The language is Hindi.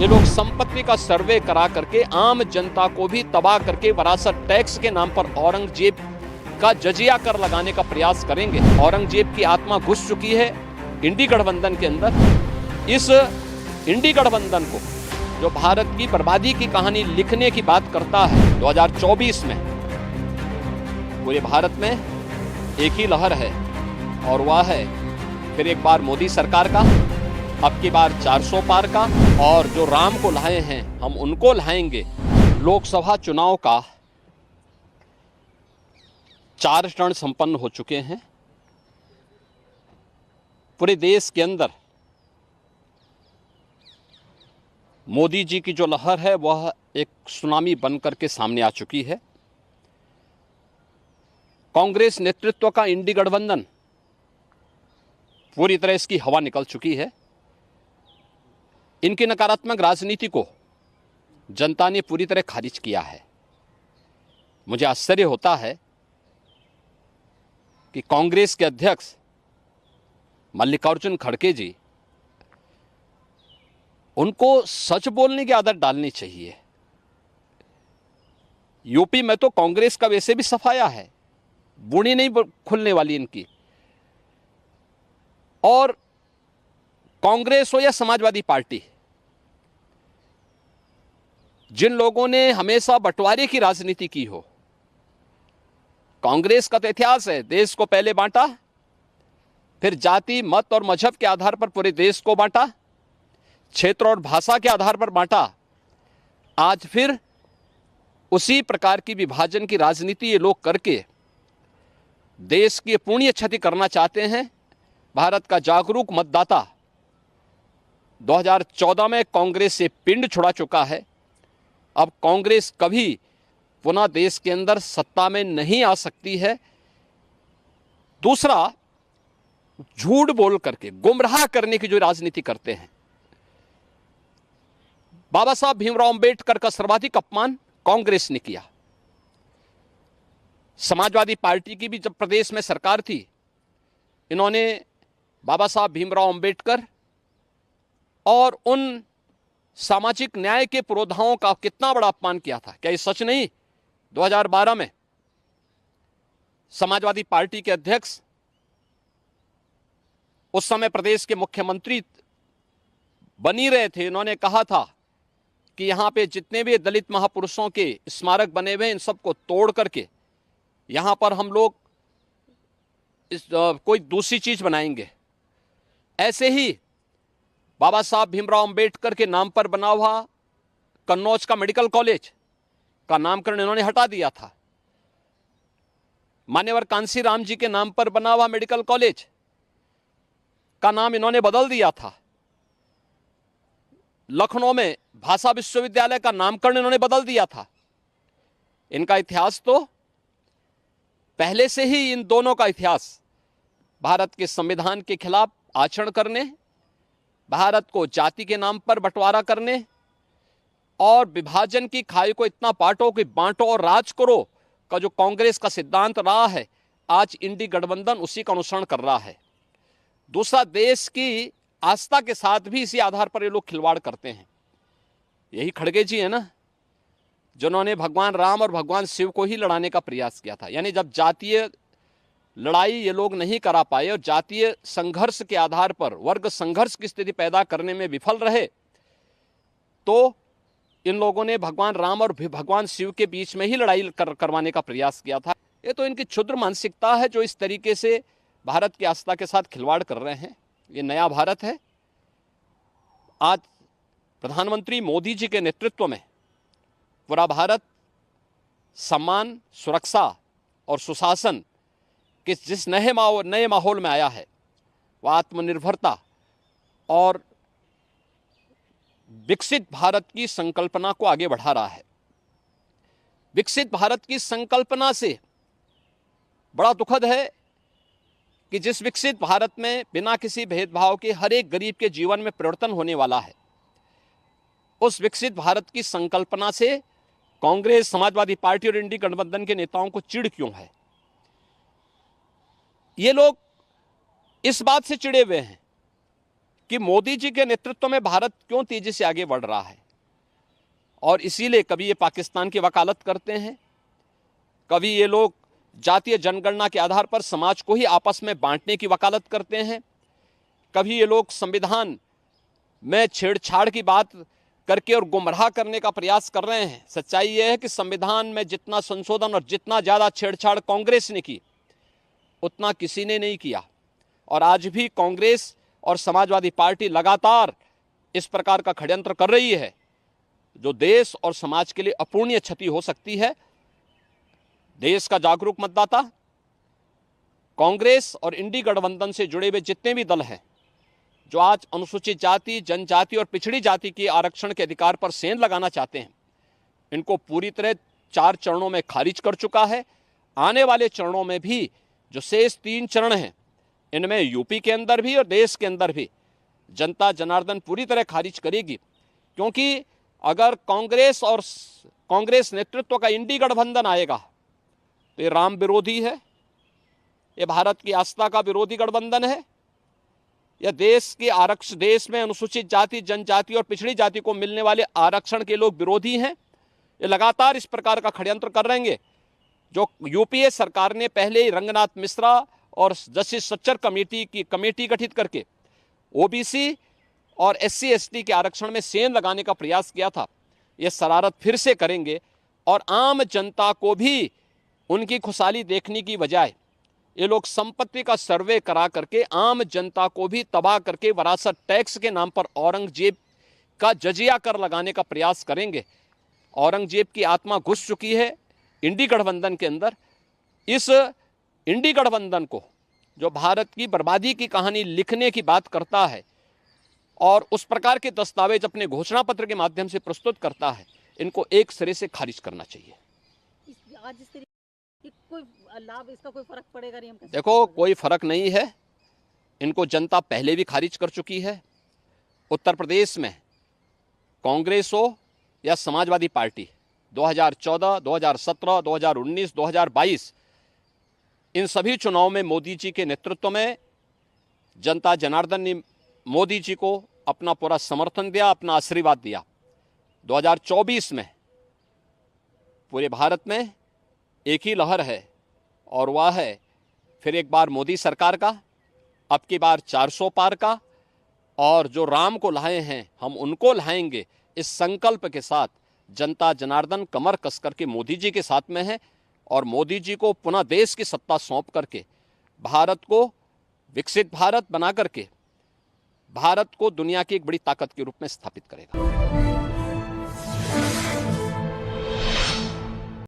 ये लोग संपत्ति का सर्वे करा करके आम जनता को भी तबाह करके विरासत टैक्स के नाम पर औरंगजेब का जजिया कर लगाने का प्रयास करेंगे। औरंगजेब की आत्मा घुस चुकी है इंडी गठबंधन के अंदर। इस इंडी गठबंधन को जो भारत की बर्बादी की कहानी लिखने की बात करता है, 2024 में पूरे भारत में एक ही लहर है और वह है फिर एक बार मोदी सरकार का, अब की बार 400 पार का, और जो राम को लाए हैं हम उनको लाएंगे। लोकसभा चुनाव का 4 चरण संपन्न हो चुके हैं। पूरे देश के अंदर मोदी जी की जो लहर है वह एक सुनामी बनकर के सामने आ चुकी है। कांग्रेस नेतृत्व का इंडी गठबंधन पूरी तरह इसकी हवा निकल चुकी है। इनकी नकारात्मक राजनीति को जनता ने पूरी तरह खारिज किया है। मुझे आश्चर्य होता है कि कांग्रेस के अध्यक्ष मल्लिकार्जुन खड़गे जी, उनको सच बोलने की आदत डालनी चाहिए। यूपी में तो कांग्रेस का वैसे भी सफाया है, बुनी नहीं खुलने वाली इनकी। और कांग्रेस हो या समाजवादी पार्टी, जिन लोगों ने हमेशा बंटवारे की राजनीति की हो, कांग्रेस का तो इतिहास है, देश को पहले बांटा, फिर जाति मत और मजहब के आधार पर पूरे देश को बांटा, क्षेत्र और भाषा के आधार पर बांटा। आज फिर उसी प्रकार की विभाजन की राजनीति ये लोग करके देश की पूर्ण क्षति करना चाहते हैं। भारत का जागरूक मतदाता 2014 में कांग्रेस से पिंड छुड़ा चुका है। अब कांग्रेस कभी पुनः देश के अंदर सत्ता में नहीं आ सकती है। दूसरा, झूठ बोल करके गुमराह करने की जो राजनीति करते हैं। बाबा साहब भीमराव अंबेडकर का सर्वाधिक अपमान कांग्रेस ने किया। समाजवादी पार्टी की भी जब प्रदेश में सरकार थी, इन्होंने बाबा साहब भीमराव अंबेडकर और उन सामाजिक न्याय के पुरोधाओं का कितना बड़ा अपमान किया था। क्या ये सच नहीं? 2012 में समाजवादी पार्टी के अध्यक्ष, उस समय प्रदेश के मुख्यमंत्री बनी रहे थे, इन्होंने कहा था कि यहां पे जितने भी दलित महापुरुषों के स्मारक बने हुए हैं, इन सबको तोड़ करके यहां पर हम लोग कोई दूसरी चीज बनाएंगे। ऐसे ही बाबा साहब भीमराव अंबेडकर के नाम पर बना हुआ कन्नौज का मेडिकल कॉलेज का नामकरण इन्होंने हटा दिया था। मान्यवर कांसी राम जी के नाम पर बना हुआ मेडिकल कॉलेज का नाम इन्होंने बदल दिया था। लखनऊ में भाषा विश्वविद्यालय का नामकरण इन्होंने बदल दिया था। इनका इतिहास तो पहले से ही, इन दोनों का इतिहास भारत के संविधान के खिलाफ आचरण करने, भारत को जाति के नाम पर बंटवारा करने और विभाजन की खाई को इतना बांटो कि बांटो और राज करो का जो कांग्रेस का सिद्धांत रहा है, आज इंडी गठबंधन उसी का अनुसरण कर रहा है। दूसरा, देश की आस्था के साथ भी इसी आधार पर ये लोग खिलवाड़ करते हैं। यही खड़गे जी है ना, जिन्होंने भगवान राम और भगवान शिव को ही लड़ाने का प्रयास किया था। यानी जब जातीय लड़ाई ये लोग नहीं करा पाए और जातीय संघर्ष के आधार पर वर्ग संघर्ष की स्थिति पैदा करने में विफल रहे, तो इन लोगों ने भगवान राम और भगवान शिव के बीच में ही लड़ाई करवाने का प्रयास किया था। ये तो इनकी क्षुद्र मानसिकता है जो इस तरीके से भारत की आस्था के साथ खिलवाड़ कर रहे हैं। ये नया भारत है। आज प्रधानमंत्री मोदी जी के नेतृत्व में पूरा भारत सम्मान, सुरक्षा और सुशासन के जिस नए माहौल में आया है, वह आत्मनिर्भरता और विकसित भारत की संकल्पना को आगे बढ़ा रहा है। विकसित भारत की संकल्पना से बड़ा दुखद है कि जिस विकसित भारत में बिना किसी भेदभाव के हर एक गरीब के जीवन में परिवर्तन होने वाला है, उस विकसित भारत की संकल्पना से कांग्रेस, समाजवादी पार्टी और इंडी गठबंधन के नेताओं को चिढ़ क्यों है? ये लोग इस बात से चिढ़े हुए हैं कि मोदी जी के नेतृत्व में भारत क्यों तेजी से आगे बढ़ रहा है। और इसीलिए कभी ये पाकिस्तान की वकालत करते हैं, कभी ये लोग जातीय जनगणना के आधार पर समाज को ही आपस में बांटने की वकालत करते हैं, कभी ये लोग संविधान में छेड़छाड़ की बात करके और गुमराह करने का प्रयास कर रहे हैं। सच्चाई यह है कि संविधान में जितना संशोधन और जितना ज़्यादा छेड़छाड़ कांग्रेस ने की, उतना किसी ने नहीं किया। और आज भी कांग्रेस और समाजवादी पार्टी लगातार इस प्रकार का षड्यंत्र कर रही है, जो देश और समाज के लिए अपूरणीय क्षति हो सकती है। देश का जागरूक मतदाता, कांग्रेस और इंडी गठबंधन से जुड़े हुए जितने भी दल हैं, जो आज अनुसूचित जाति, जनजाति और पिछड़ी जाति के आरक्षण के अधिकार पर सेंध लगाना चाहते हैं, इनको पूरी तरह 4 चरणों में खारिज कर चुका है। आने वाले चरणों में भी जो शेष 3 चरण हैं, इनमें यूपी के अंदर भी और देश के अंदर भी जनता जनार्दन पूरी तरह खारिज करेगी। क्योंकि अगर कांग्रेस नेतृत्व का इंडी गठबंधन आएगा तो ये राम विरोधी है, ये भारत की आस्था का विरोधी गठबंधन है, यह देश के आरक्षण, देश में अनुसूचित जाति, जनजाति और पिछड़ी जाति को मिलने वाले आरक्षण के लोग विरोधी हैं। ये लगातार इस प्रकार का षड्यंत्र कर रहेंगे। जो यूपीए सरकार ने पहले ही रंगनाथ मिश्रा और जस्टिस सच्चर कमेटी गठित करके ओबीसी और एससी एसटी के आरक्षण में सेंध लगाने का प्रयास किया था, ये शरारत फिर से करेंगे। और आम जनता को भी उनकी खुशहाली देखने की बजाय ये लोग संपत्ति का सर्वे करा करके आम जनता को भी तबाह करके विरासत टैक्स के नाम पर औरंगजेब का जजिया कर लगाने का प्रयास करेंगे। औरंगजेब की आत्मा घुस चुकी है इंडी गठबंधन के अंदर। इस इंडी गठबंधन को, जो भारत की बर्बादी की कहानी लिखने की बात करता है और उस प्रकार के दस्तावेज अपने घोषणा पत्र के माध्यम से प्रस्तुत करता है, इनको एक सिरे से खारिज करना चाहिए। आज इस तरीके कोई लाभ, इसका कोई फर्क पड़ेगा नहीं? हम देखो, कोई फर्क नहीं है। इनको जनता पहले भी खारिज कर चुकी है। उत्तर प्रदेश में कांग्रेस हो या समाजवादी पार्टी, 2014, 2017, 2019, 2022 इन सभी चुनाव में मोदी जी के नेतृत्व में जनता जनार्दन ने मोदी जी को अपना पूरा समर्थन दिया, अपना आशीर्वाद दिया। 2024 में पूरे भारत में एक ही लहर है और वह है फिर एक बार मोदी सरकार का, अब की बार 400 पार का। और जो राम को लाए हैं हम उनको लाएंगे, इस संकल्प के साथ जनता जनार्दन कमर कस करके मोदी जी के साथ में है और मोदी जी को पुनः देश की सत्ता सौंप करके भारत को विकसित भारत बना करके भारत को दुनिया की एक बड़ी ताकत के रूप में स्थापित करेगा।